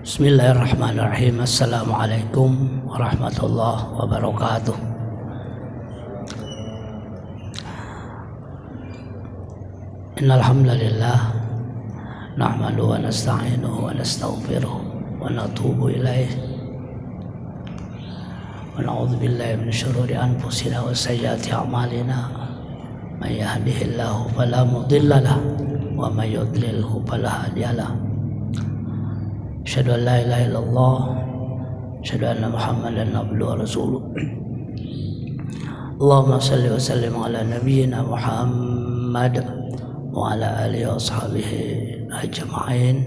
Bismillahirrahmanirrahim. Assalamualaikum warahmatullahi wabarakatuh. Innal hamdalillah nahmaduhu wa nasta'inuhu wa nastaghfiruh wa natubu ilaih wa na'udzu billahi min syururi anfusina wa sayyiati a'malina. May yahdihillahu fala mudilla lahu wa may yudlilhu fala hadiya lahu. Asyhadu an la ilaha illallah, asyhadu anna Muhammadan abduhu wa rasuluh. Allahumma shalli wa sallim ala nabiyyina Muhammad wa ala alihi wa sahbihi ajma'in.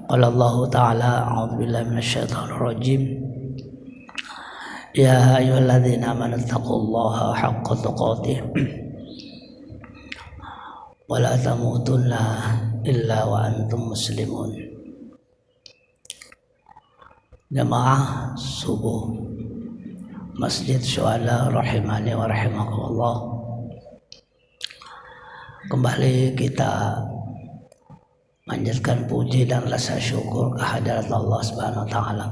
Qala Allah ta'ala, a'udzu billahi minasyaitonir rajim. Ya ayyuhalladzina amanu taqullaha haqqa tuqatih wa la tamutunna illa wa antum muslimun. Jamaah subuh Masjid Syuhada rahimani wa rahimakumullah. Kembali kita manjatkan puji dan rasa syukur kehadirat Allah Subhanahu wa taala.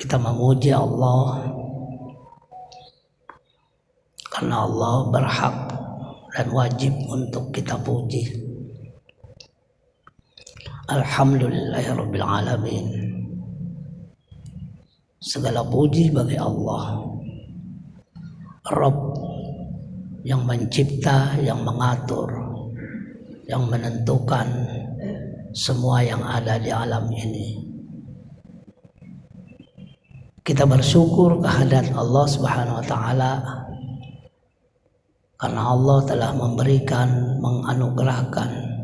Kita memuji Allah karena Allah berhak dan wajib untuk kita puji. Alhamdulillahirabbil alamin. Segala puji bagi Allah, Rabb yang mencipta, yang mengatur, yang menentukan semua yang ada di alam ini. Kita bersyukur kehadirat Allah Subhanahu wa taala karena Allah telah memberikan, menganugerahkan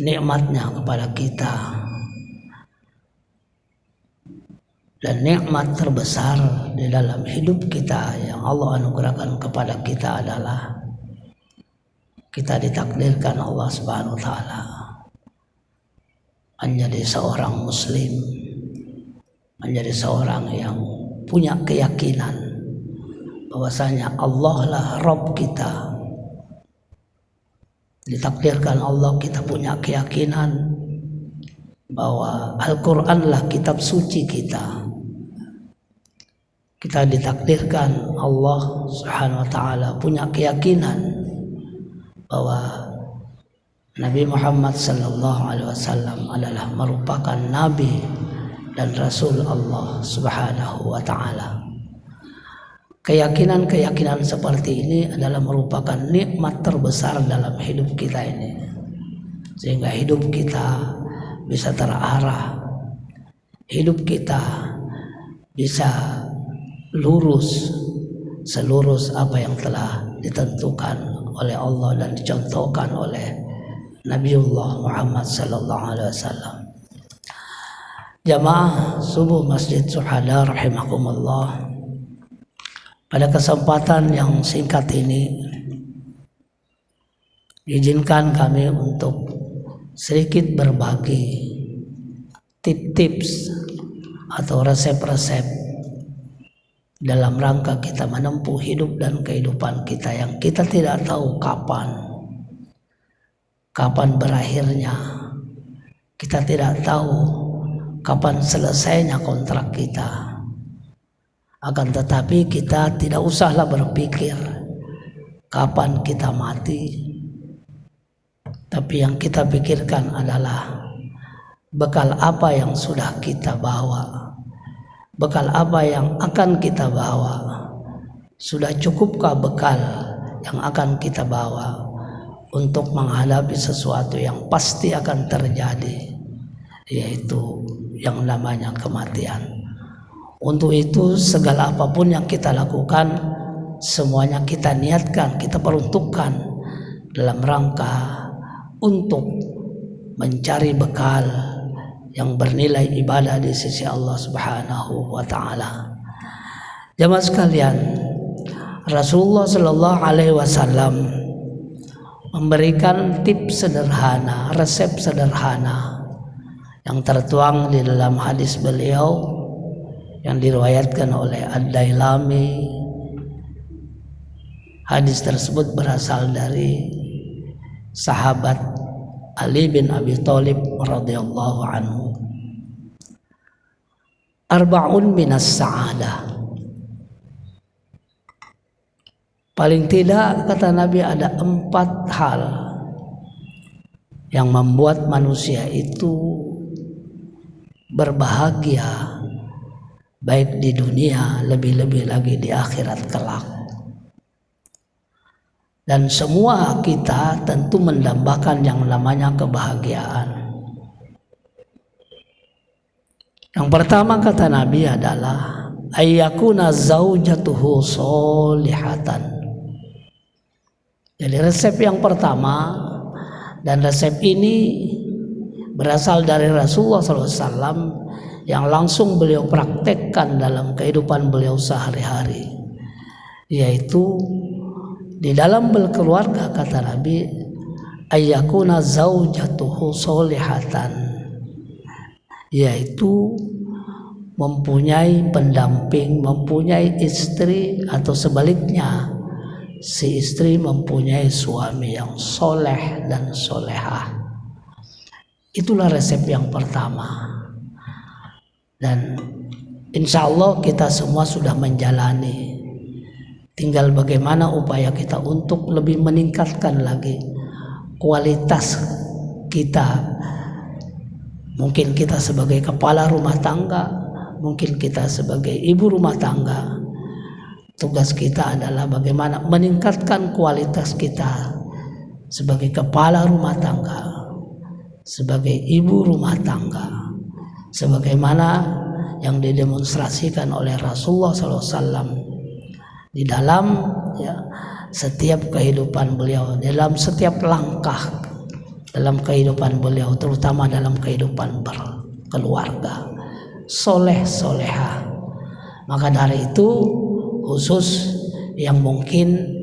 nikmatnya kepada kita. Dan nikmat terbesar di dalam hidup kita yang Allah anugerahkan kepada kita adalah kita ditakdirkan Allah Subhanahu wa taala menjadi seorang muslim, menjadi seorang yang punya keyakinan bahwasanya Allah lah Rabb kita. Ditakdirkan Allah, kita punya keyakinan bahwa Al-Quran lah kitab suci kita. Kita ditakdirkan Allah Subhanahu wa taala punya keyakinan bahwa Nabi Muhammad sallallahu alaihi wasallam adalah merupakan nabi dan rasul Allah Subhanahu wa taala. Keyakinan-keyakinan seperti ini adalah merupakan nikmat terbesar dalam hidup kita ini, sehingga hidup kita bisa terarah, hidup kita bisa lurus selurus apa yang telah ditentukan oleh Allah dan dicontohkan oleh Nabiullah Muhammad sallallahu alaihi wasallam. Jamaah subuh Masjid Syuhada rahimakumullah. Pada kesempatan yang singkat ini, izinkan kami untuk sedikit berbagi tips atau resep-resep dalam rangka kita menempuh hidup dan kehidupan kita yang kita tidak tahu kapan berakhirnya. Kita tidak tahu kapan selesainya kontrak kita. Akan tetapi kita tidak usahlah berpikir kapan kita mati, tapi yang kita pikirkan adalah bekal apa yang sudah kita bawa, bekal apa yang akan kita bawa. Sudah cukupkah bekal yang akan kita bawa untuk menghadapi sesuatu yang pasti akan terjadi, yaitu yang namanya kematian. Untuk itu segala apapun yang kita lakukan, semuanya kita niatkan, kita peruntukkan dalam rangka untuk mencari bekal yang bernilai ibadah di sisi Allah Subhanahu wa taala. Jamaah sekalian, Rasulullah sallallahu alaihi wasallam memberikan tips sederhana, resep sederhana yang tertuang di dalam hadis beliau yang diriwayatkan oleh Ad-Dailami. Hadis tersebut berasal dari sahabat Ali bin Abi Thalib radhiyallahu anhu. Arba'un minas sa'adah. Paling tidak kata Nabi ada 4 hal yang membuat manusia itu berbahagia, baik di dunia, lebih-lebih lagi di akhirat kelak. Dan semua kita tentu mendambakan yang namanya kebahagiaan. Yang pertama kata Nabi adalah ayyakuna zaujatuhu sholihatan. Jadi resep yang pertama, dan resep ini berasal dari Rasulullah SAW yang langsung beliau praktekkan dalam kehidupan beliau sehari-hari, yaitu di dalam berkeluarga kata Nabi ayyakuna zaujatuhu sholihatan, yaitu mempunyai pendamping, mempunyai istri, atau sebaliknya si istri mempunyai suami yang soleh dan solehah. Itulah resep yang pertama. Dan insya Allah kita semua sudah menjalani. Tinggal bagaimana upaya kita untuk lebih meningkatkan lagi kualitas kita. Mungkin kita sebagai kepala rumah tangga, mungkin kita sebagai ibu rumah tangga. Tugas kita adalah bagaimana meningkatkan kualitas kita sebagai kepala rumah tangga, sebagai ibu rumah tangga, sebagaimana yang didemonstrasikan oleh Rasulullah SAW di dalam setiap kehidupan beliau, dalam setiap langkah dalam kehidupan beliau, terutama dalam kehidupan berkeluarga, soleh soleha. Maka dari itu khusus yang mungkin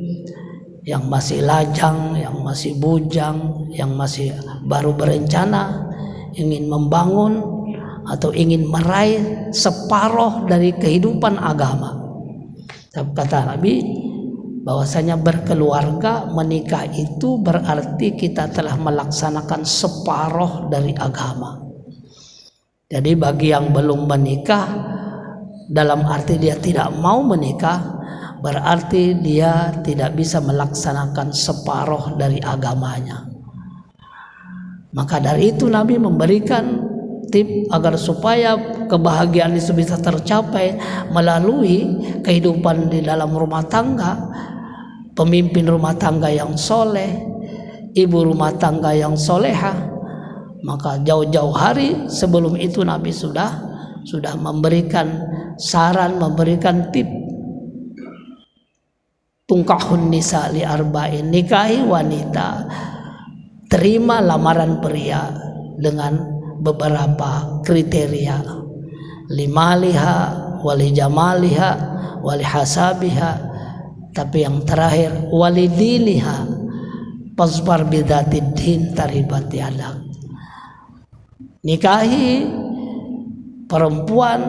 yang masih lajang, yang masih bujang, yang masih baru berencana ingin membangun atau ingin meraih separuh dari kehidupan agama. Kata Nabi bahwasanya berkeluarga, menikah itu berarti kita telah melaksanakan separuh dari agama. Jadi bagi yang belum menikah, dalam arti dia tidak mau menikah, berarti dia tidak bisa melaksanakan separuh dari agamanya. Maka dari itu Nabi memberikan tip agar supaya kebahagiaan itu bisa tercapai melalui kehidupan di dalam rumah tangga, pemimpin rumah tangga yang soleh, ibu rumah tangga yang solehah. Maka jauh-jauh hari sebelum itu Nabi sudah memberikan saran, memberikan tip. Tungkahun nisa li arba'in, nikahi wanita, terima lamaran pria dengan beberapa kriteria. Limaliha, wali jamaliha, wali hasabiha, tapi yang terakhir walidiniha, pasbar bidatid din taribat yadak. Nikahi perempuan,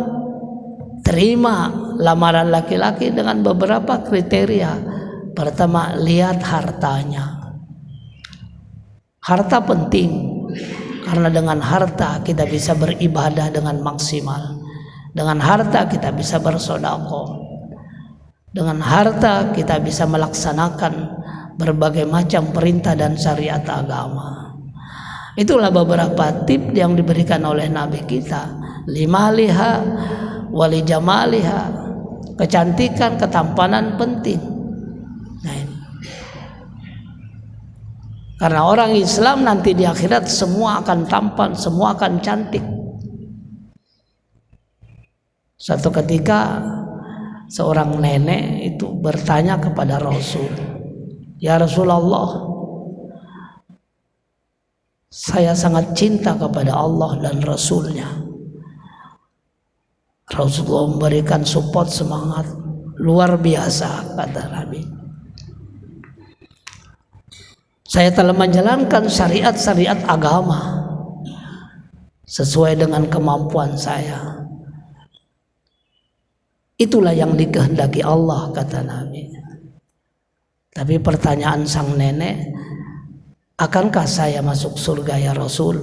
terima lamaran laki-laki dengan beberapa kriteria. Pertama, lihat hartanya. Harta penting, karena dengan harta kita bisa beribadah dengan maksimal. Dengan harta kita bisa bersedekah. Dengan harta kita bisa melaksanakan berbagai macam perintah dan syariat agama. Itulah beberapa tip yang diberikan oleh Nabi kita. Limaliha, wali jamaliha, kecantikan, ketampanan penting. Nah, ini. Karena orang Islam nanti di akhirat semua akan tampan, semua akan cantik. Suatu ketika seorang nenek itu bertanya kepada Rasul, "Ya Rasulullah, saya sangat cinta kepada Allah dan Rasulnya." Rasulullah memberikan support, semangat luar biasa, kata Nabi. Saya telah menjalankan syariat-syariat agama sesuai dengan kemampuan saya. Itulah yang dikehendaki Allah, kata Nabi. Tapi pertanyaan sang nenek, akankah saya masuk surga ya Rasul?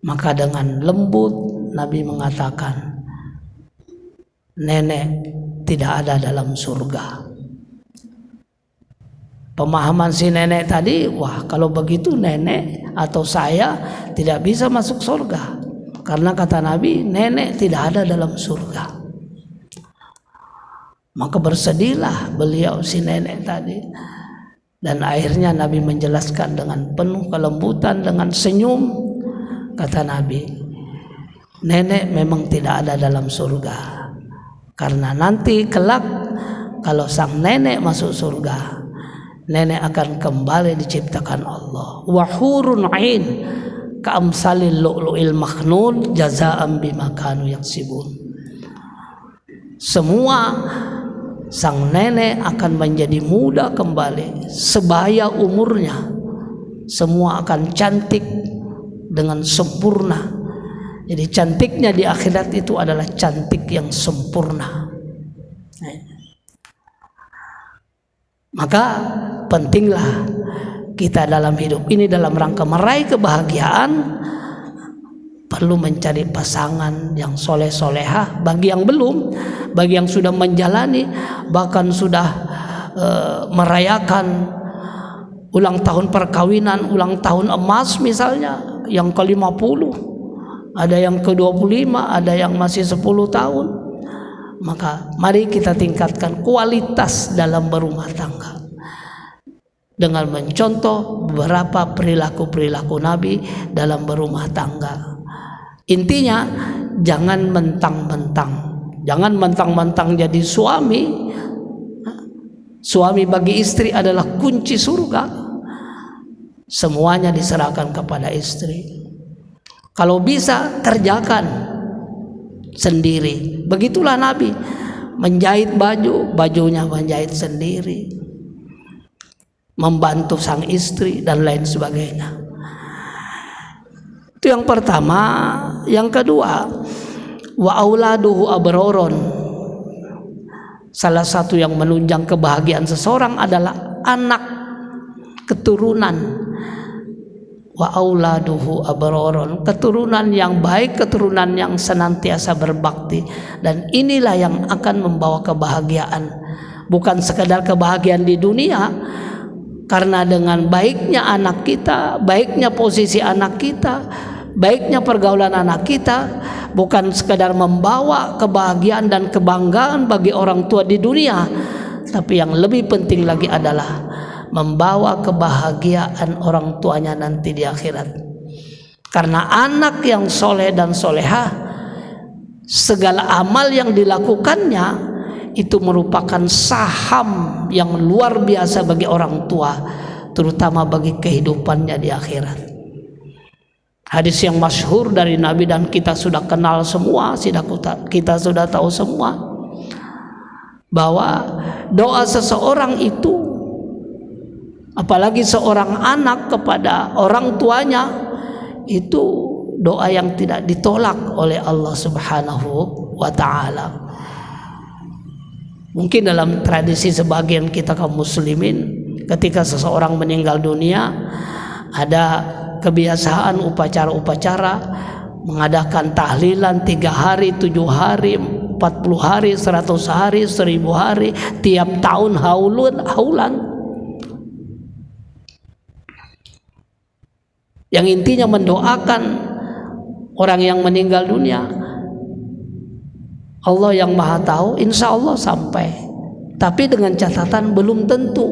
Maka dengan lembut Nabi mengatakan, nenek tidak ada dalam surga. Pemahaman si nenek tadi, wah kalau begitu nenek atau saya tidak bisa masuk surga. Karena kata Nabi, nenek tidak ada dalam surga. Maka bersedihlah beliau si nenek tadi. Dan akhirnya Nabi menjelaskan dengan penuh kelembutan, dengan senyum. Kata Nabi, nenek memang tidak ada dalam surga. Karena nanti kelak kalau sang nenek masuk surga, nenek akan kembali diciptakan Allah. Wa hurun ain ka'amsalil lu'lu'il makhnun jazaa'an bima kanu yaksibun. Semua sang nenek akan menjadi muda kembali sebaya umurnya. Semua akan cantik dengan sempurna. Jadi cantiknya di akhirat itu adalah cantik yang sempurna. Maka pentinglah kita dalam hidup ini dalam rangka meraih kebahagiaan perlu mencari pasangan yang soleh-solehah. Bagi yang belum, bagi yang sudah menjalani, bahkan sudah merayakan ulang tahun perkawinan, ulang tahun emas misalnya, yang ke-50, ada yang ke-25, ada yang masih 10 tahun. Maka mari kita tingkatkan kualitas dalam berumah tangga dengan mencontoh beberapa perilaku-perilaku Nabi dalam berumah tangga. Intinya jangan mentang-mentang, jangan mentang-mentang jadi suami. Suami bagi istri adalah kunci surga. Semuanya diserahkan kepada istri. Kalau bisa kerjakan sendiri. Begitulah Nabi menjahit baju, bajunya menjahit sendiri, membantu sang istri dan lain sebagainya. Itu yang pertama. Yang kedua, wa auladuhu abroron. Salah satu yang menunjang kebahagiaan seseorang adalah anak keturunan. Wa auladuhu abroron, keturunan yang baik, keturunan yang senantiasa berbakti. Dan inilah yang akan membawa kebahagiaan, bukan sekedar kebahagiaan di dunia. Karena dengan baiknya anak kita, baiknya posisi anak kita, baiknya pergaulan anak kita, bukan sekedar membawa kebahagiaan dan kebanggaan bagi orang tua di dunia, tapi yang lebih penting lagi adalah membawa kebahagiaan orang tuanya nanti di akhirat. Karena anak yang soleh dan solehah, segala amal yang dilakukannya itu merupakan saham yang luar biasa bagi orang tua, terutama bagi kehidupannya di akhirat. Hadis yang masyhur dari Nabi dan kita sudah kenal semua, kita sudah tahu semua, bahwa doa seseorang itu, apalagi seorang anak kepada orang tuanya, itu doa yang tidak ditolak oleh Allah Subhanahu wa ta'ala. Mungkin dalam tradisi sebagian kita kaum muslimin, ketika seseorang meninggal dunia, ada kebiasaan upacara-upacara mengadakan tahlilan 3 hari, 7 hari, 40 hari, 100 hari, 1000 hari, tiap tahun haulan. Yang intinya mendoakan orang yang meninggal dunia. Allah yang maha tahu, insya Allah sampai. Tapi dengan catatan belum tentu.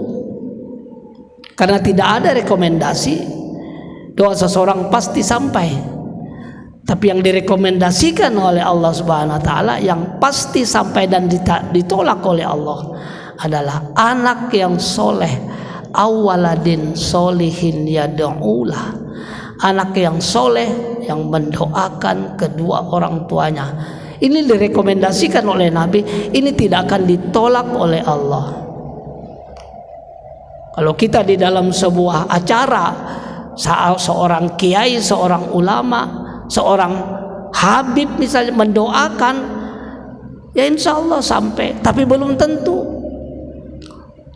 Karena tidak ada rekomendasi doa seseorang pasti sampai. Tapi yang direkomendasikan oleh Allah Subhanahu wa taala yang pasti sampai dan ditolak oleh Allah adalah anak yang soleh, awaladin solihin yad'ulah. Anak yang soleh yang mendoakan kedua orang tuanya. Ini direkomendasikan oleh Nabi, ini tidak akan ditolak oleh Allah. Kalau kita di dalam sebuah acara, seorang kiai, seorang ulama, seorang habib misalnya mendoakan, ya insya Allah sampai, tapi belum tentu.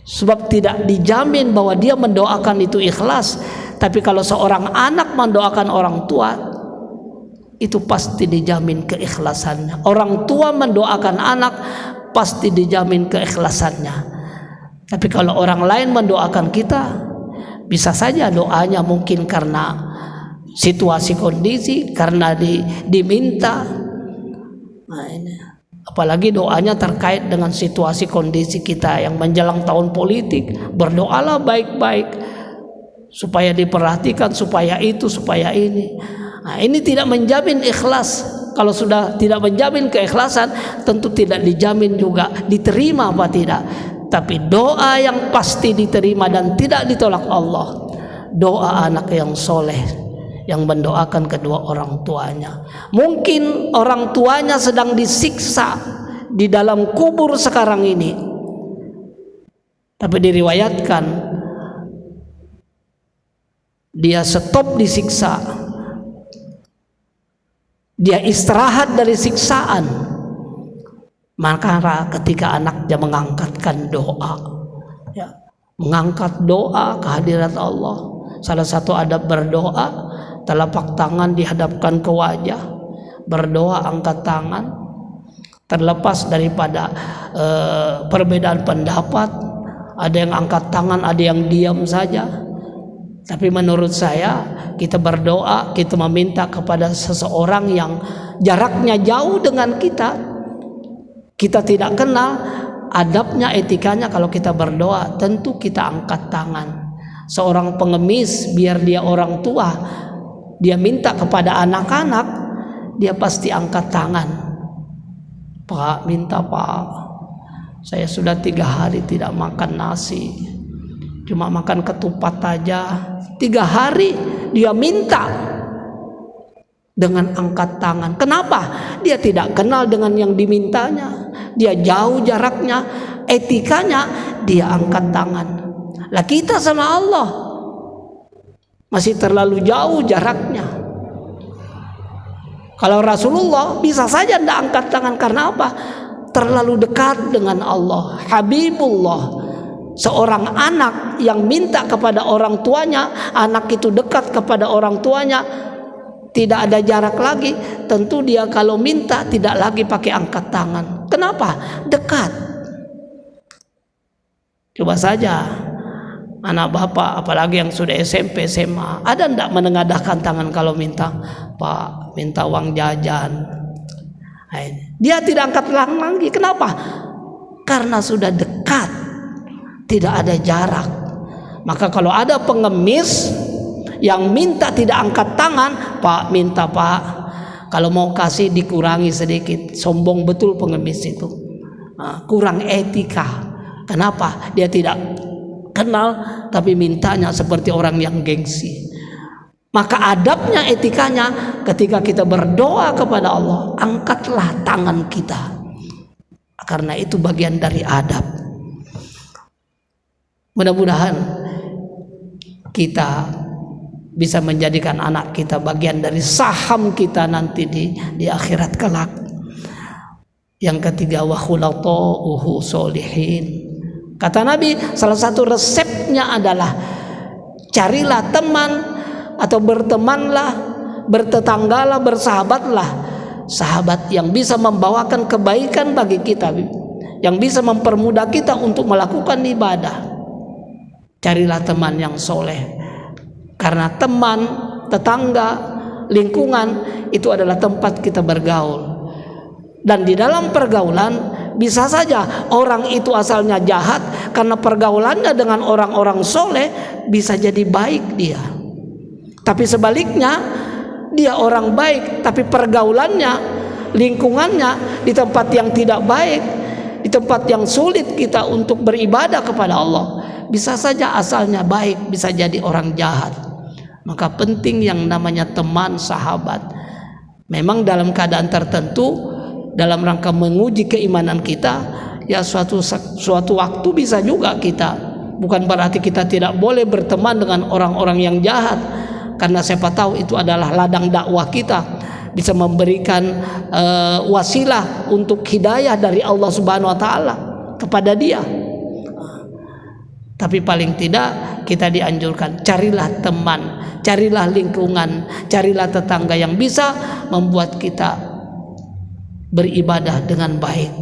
Sebab tidak dijamin bahwa dia mendoakan itu ikhlas. Tapi kalau seorang anak mendoakan orang tua, itu pasti dijamin keikhlasannya. Orang tua mendoakan anak, pasti dijamin keikhlasannya. Tapi kalau orang lain mendoakan kita, bisa saja doanya mungkin karena situasi kondisi, karena diminta. Nah, ini. Apalagi doanya terkait dengan situasi kondisi kita yang menjelang tahun politik. Berdoalah baik-baik supaya diperhatikan, supaya itu, supaya ini. Nah, ini tidak menjamin ikhlas. Kalau sudah tidak menjamin keikhlasan, tentu tidak dijamin juga diterima apa tidak. Tapi doa yang pasti diterima dan tidak ditolak Allah, doa anak yang soleh, yang mendoakan kedua orang tuanya. Mungkin orang tuanya sedang disiksa di dalam kubur sekarang ini, tapi diriwayatkan dia stop disiksa, dia istirahat dari siksaan. Maka ketika anaknya mengangkatkan doa, ya, mengangkat doa kehadirat Allah. Salah satu adab berdoa, telapak tangan dihadapkan ke wajah, berdoa angkat tangan, terlepas daripada perbedaan pendapat. Ada yang angkat tangan, ada yang diam saja. Tapi menurut saya, kita berdoa, kita meminta kepada seseorang yang jaraknya jauh dengan kita tidak kenal, adabnya, etikanya. Kalau kita berdoa, tentu kita angkat tangan. Seorang pengemis, biar dia orang tua, dia minta kepada anak-anak, dia pasti angkat tangan. Pak, minta Pak, saya sudah 3 hari tidak makan nasi, cuma makan ketupat aja. 3 hari dia minta dengan angkat tangan. Kenapa? Dia tidak kenal dengan yang dimintanya, dia jauh jaraknya, etikanya dia angkat tangan. Lah kita sama Allah masih terlalu jauh jaraknya. Kalau Rasulullah bisa saja tidak angkat tangan, karena apa? Terlalu dekat dengan Allah. Habibullah, seorang anak yang minta kepada orang tuanya, anak itu dekat kepada orang tuanya, tidak ada jarak lagi. Tentu dia kalau minta tidak lagi pakai angkat tangan. Kenapa? Dekat. Coba saja anak bapak, apalagi yang sudah SMP, SMA, ada ndak menengadahkan tangan kalau minta, Pak, minta uang jajan? Dia tidak angkat tangan lagi. Kenapa? Karena sudah dekat, tidak ada jarak. Maka kalau ada pengemis yang minta tidak angkat tangan, Pak, minta Pak, kalau mau kasih dikurangi sedikit. Sombong betul pengemis itu, kurang etika. Kenapa? Dia tidak kenal tapi mintanya seperti orang yang gengsi. Maka adabnya, etikanya, ketika kita berdoa kepada Allah, angkatlah tangan kita, karena itu bagian dari adab. Mudah-mudahan kita bisa menjadikan anak kita bagian dari saham kita nanti di akhirat kelak. Yang ketiga, wa khulatuhu sholihin. Kata Nabi, salah satu resepnya adalah carilah teman atau bertemanlah, bertetanggalah, bersahabatlah, sahabat yang bisa membawakan kebaikan bagi kita, yang bisa mempermudah kita untuk melakukan ibadah. Carilah teman yang soleh, karena teman, tetangga, lingkungan itu adalah tempat kita bergaul. Dan di dalam pergaulan bisa saja orang itu asalnya jahat, karena pergaulannya dengan orang-orang soleh bisa jadi baik dia. Tapi sebaliknya, dia orang baik tapi pergaulannya, lingkungannya di tempat yang tidak baik, di tempat yang sulit kita untuk beribadah kepada Allah, bisa saja asalnya baik, bisa jadi orang jahat. Maka penting yang namanya teman, sahabat. Memang dalam keadaan tertentu, dalam rangka menguji keimanan kita, ya suatu waktu bisa juga kita, bukan berarti kita tidak boleh berteman dengan orang-orang yang jahat, karena siapa tahu itu adalah ladang dakwah kita, bisa memberikan wasilah untuk hidayah dari Allah Subhanahu wa taala kepada dia. Tapi paling tidak kita dianjurkan, carilah teman, carilah lingkungan, carilah tetangga yang bisa membuat kita beribadah dengan baik.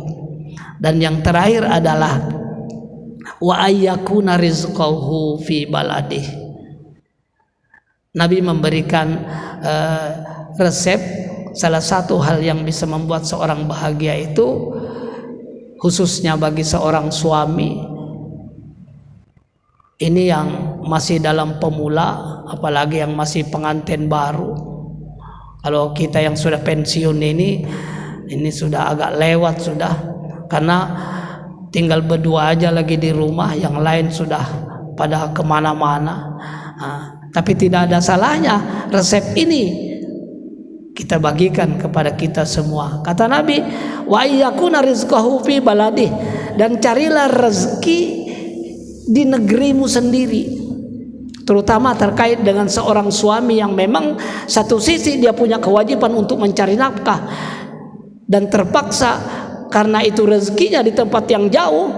Dan yang terakhir adalah wa ayyakuna rizqahu fi baladih. Nabi memberikan resep, salah satu hal yang bisa membuat seorang bahagia itu, khususnya bagi seorang suami ini yang masih dalam pemula, apalagi yang masih pengantin baru. Kalau kita yang sudah pensiun ini sudah agak lewat sudah, karena tinggal berdua aja lagi di rumah, yang lain sudah pada kemana-mana. Tapi tidak ada salahnya resep ini kita bagikan kepada kita semua. Kata Nabi, wa iyyakuna rizqahu fi baladih, dan carilah rezeki di negerimu sendiri. Terutama terkait dengan seorang suami yang memang satu sisi dia punya kewajiban untuk mencari nafkah dan terpaksa karena itu rezekinya di tempat yang jauh,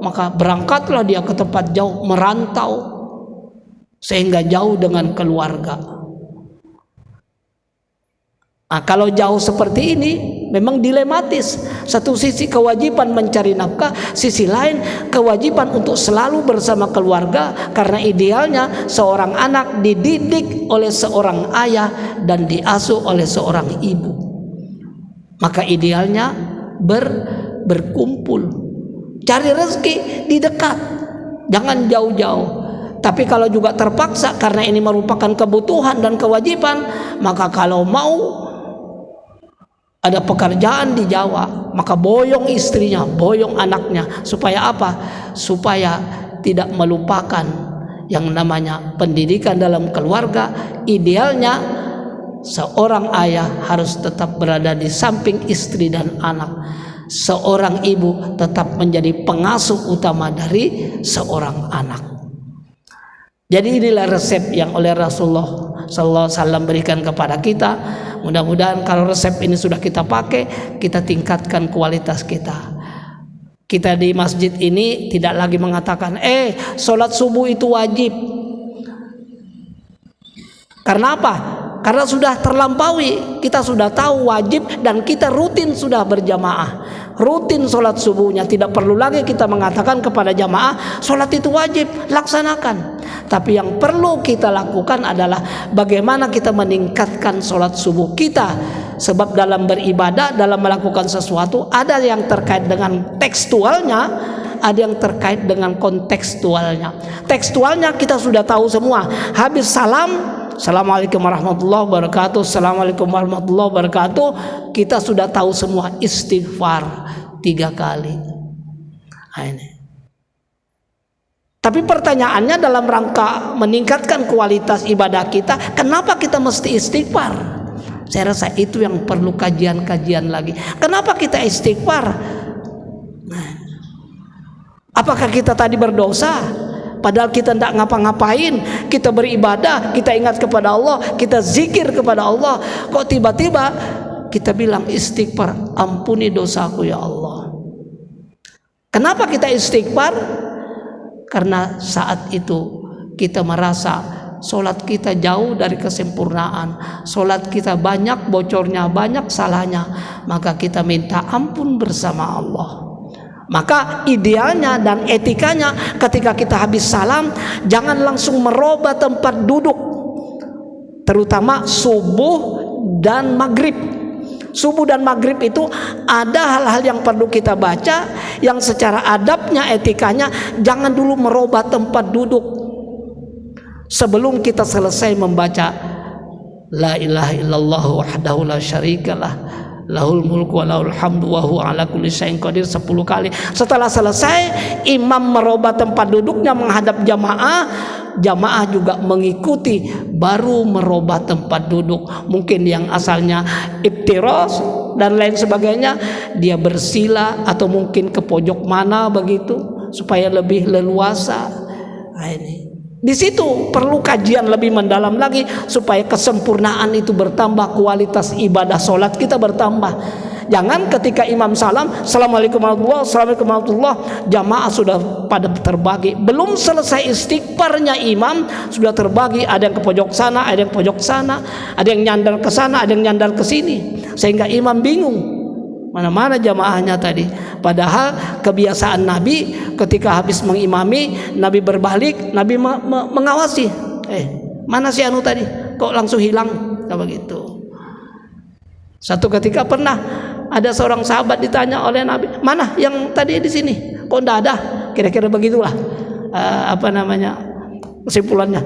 maka berangkatlah dia ke tempat jauh, merantau sehingga jauh dengan keluarga. Kalau jauh seperti ini memang dilematis. Satu sisi kewajiban mencari nafkah, sisi lain kewajiban untuk selalu bersama keluarga, karena idealnya seorang anak dididik oleh seorang ayah dan diasuh oleh seorang ibu. Maka idealnya berkumpul, cari rezeki di dekat, jangan jauh-jauh. Tapi kalau juga terpaksa karena ini merupakan kebutuhan dan kewajiban, maka kalau mau ada pekerjaan di Jawa, maka boyong istrinya, boyong anaknya. Supaya apa? Supaya tidak melupakan yang namanya pendidikan dalam keluarga. Idealnya seorang ayah harus tetap berada di samping istri dan anak. Seorang ibu tetap menjadi pengasuh utama dari seorang anak. Jadi inilah resep yang oleh Rasulullah sallallahu alaihi wasallam berikan kepada kita. Mudah-mudahan kalau resep ini sudah kita pakai, kita tingkatkan kualitas kita. Kita di masjid ini tidak lagi mengatakan, sholat subuh itu wajib. Karena apa? Karena sudah terlampaui, kita sudah tahu wajib dan kita rutin sudah berjamaah, rutin sholat subuhnya. Tidak perlu lagi kita mengatakan kepada jamaah sholat itu wajib, laksanakan. Tapi yang perlu kita lakukan adalah bagaimana kita meningkatkan sholat subuh kita. Sebab dalam beribadah, dalam melakukan sesuatu, ada yang terkait dengan tekstualnya, ada yang terkait dengan kontekstualnya. Tekstualnya kita sudah tahu semua. Habis salam, Assalamualaikum warahmatullahi wabarakatuh, Assalamualaikum warahmatullahi wabarakatuh, kita sudah tahu semua istighfar 3 kali. Ini. Tapi pertanyaannya dalam rangka meningkatkan kualitas ibadah kita, kenapa kita mesti istighfar? Saya rasa itu yang perlu kajian-kajian lagi. Kenapa kita istighfar? Apakah kita tadi berdosa? Padahal kita tidak ngapa-ngapain, kita beribadah, kita ingat kepada Allah, kita zikir kepada Allah. Kok tiba-tiba kita bilang istighfar, ampuni dosaku ya Allah. Kenapa kita istighfar? Karena saat itu kita merasa solat kita jauh dari kesempurnaan, solat kita banyak bocornya, banyak salahnya, maka kita minta ampun bersama Allah. Maka idealnya dan etikanya ketika kita habis salam, jangan langsung merubah tempat duduk, terutama subuh dan maghrib. Subuh dan maghrib itu ada hal-hal yang perlu kita baca, yang secara adabnya, etikanya, jangan dulu merubah tempat duduk sebelum kita selesai membaca la ilaha illallah wahdahu la syarikalah lahul mulku wa lahul hamdu wa huwa ala kulli syai'in qadir 10 kali. Setelah selesai, imam merubah tempat duduknya menghadap jamaah, jamaah juga mengikuti, baru merubah tempat duduk. Mungkin yang asalnya iftiras dan lain sebagainya, dia bersila atau mungkin ke pojok mana begitu supaya lebih leluasa. Nah, ini di situ perlu kajian lebih mendalam lagi supaya kesempurnaan itu bertambah, kualitas ibadah sholat kita bertambah. Jangan ketika imam salam, assalamualaikum warahmatullahi, assalamualaikum warahmatullahi, jamaah sudah pada terbagi. Belum selesai istighfarnya imam sudah terbagi. Ada yang ke pojok sana, ada yang ke pojok sana, ada yang nyandar ke sana, ada yang nyandar ke sini, sehingga imam bingung mana-mana jamaahnya tadi. Padahal kebiasaan Nabi ketika habis mengimami, Nabi berbalik, Nabi mengawasi. Mana si anu tadi? Kok langsung hilang? Kayak begitu. Satu ketika pernah ada seorang sahabat ditanya oleh Nabi, mana yang tadi di sini? Kok enggak ada? Kira-kira begitulah kesimpulannya.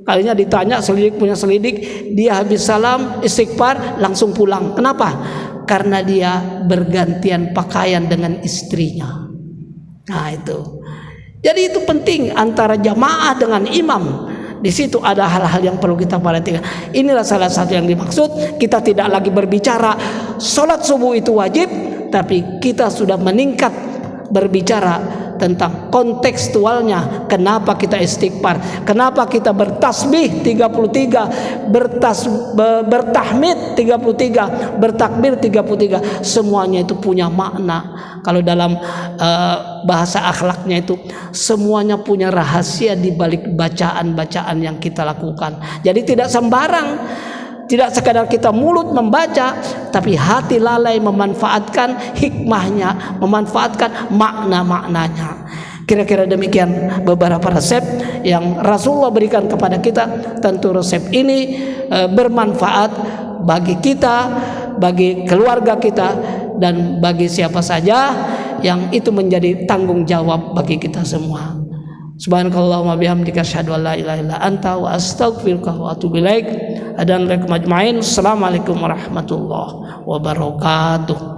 Kalinya ditanya, selidik punya selidik, dia habis salam istighfar langsung pulang. Kenapa? Karena dia bergantian pakaian dengan istrinya. Nah itu. Jadi itu penting antara jamaah dengan imam. Di situ ada hal-hal yang perlu kita perhatikan. Inilah salah satu yang dimaksud. Kita tidak lagi berbicara sholat subuh itu wajib, tapi kita sudah meningkat berbicara tentang kontekstualnya. Kenapa kita istighfar, kenapa kita bertasbih 33, bertahmid 33, bertakbir 33. Semuanya itu punya makna. Kalau dalam bahasa akhlaknya itu semuanya punya rahasia di balik bacaan-bacaan yang kita lakukan. Jadi tidak sembarang, tidak sekadar kita mulut membaca, tapi hati lalai memanfaatkan hikmahnya, memanfaatkan makna-maknanya. Kira-kira demikian beberapa resep yang Rasulullah berikan kepada kita. Tentu resep ini bermanfaat bagi kita, bagi keluarga kita, dan bagi siapa saja yang itu menjadi tanggung jawab bagi kita semua. Subhanakallahumma bihamdika asyhadu an la ilaha illa anta wa astaghfiruka wa atubu ilaik. Assalamualaikum warahmatullahi wabarakatuh.